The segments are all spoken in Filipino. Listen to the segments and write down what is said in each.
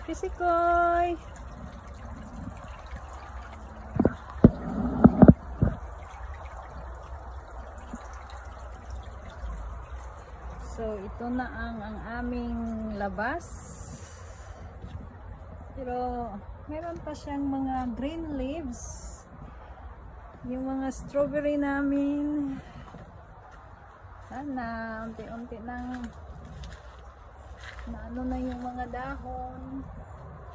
Pisikoy! So, ito na ang aming labas. Pero, meron pa siyang mga green leaves. Yung mga strawberry namin. Sana, unti-unti nang naano na yung mga dahon.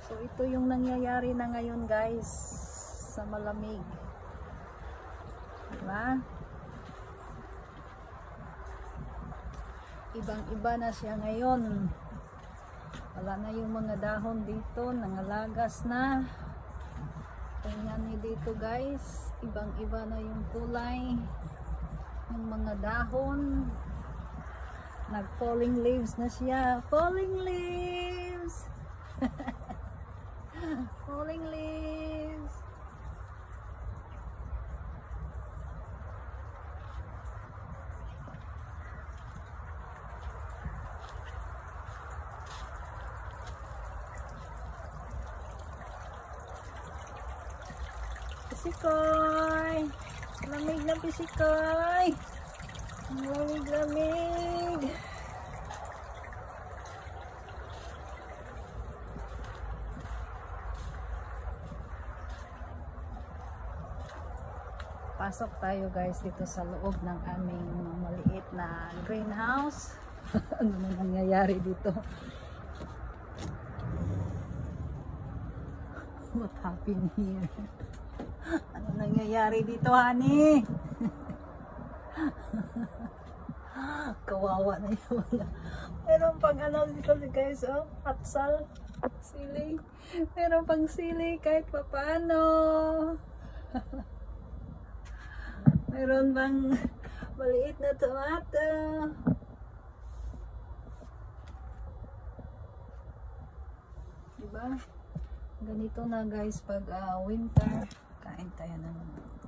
So, ito yung nangyayari na ngayon, guys, sa malamig. Diba? Ibang-iba na siya ngayon. Wala na yung mga dahon dito, nangalagas na. Tingnan niyo dito, guys. Ibang-iba na yung kulay. Yung mga dahon. Nag-falling leaves na siya. Falling leaves! Falling leaves! Pisikoy! Lamig na, Pisikoy! Lamig-lamig! Pasok tayo, guys, dito sa loob ng aming maliit na greenhouse. Ano na nangyayari dito? What happened here? Ano nangyayari dito, honey? Kawawa na yun. Meron pang ano dito, guys, oh, hatsal, sili. Meron pang sili kahit papaano. Meron bang maliit na tomato. Diba? Ganito na, guys, pag winter. Kain tayo ng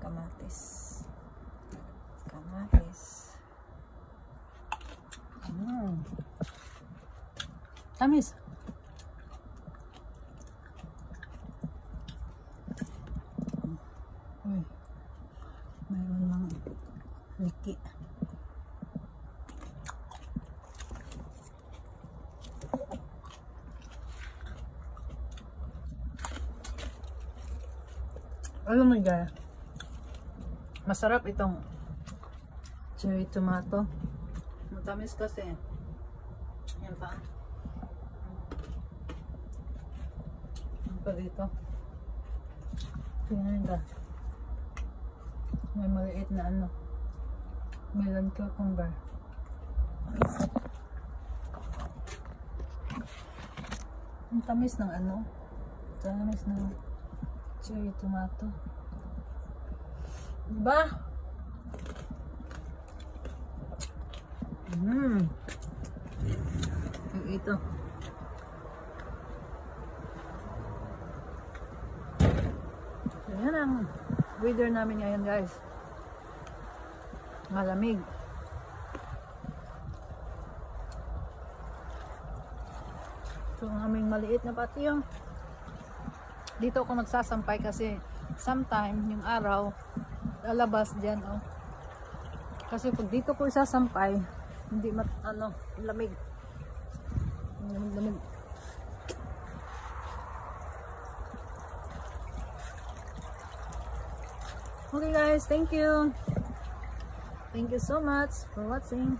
kamatis. Kamatis. Tamis. Uy. Mayroon lang liki. Alam mo, guys, masarap itong cherry tomato. Matamis kasi. Yan pa. Yan pa dito. Tingnan ka. May maliit na ano. Melon cucumber. Ang tamis ng ano. Tamis ng cherry tomato. Diba? Ito. Yan ang weather namin ngayon, guys. Malamig. So, ang aming maliit na patio. Dito ako magsasampay kasi sometime yung araw lalabas dyan, oh. Kasi pag dito ko isasampay, hindi lamig. Lamig. Okay, guys, thank you. Thank you so much for watching.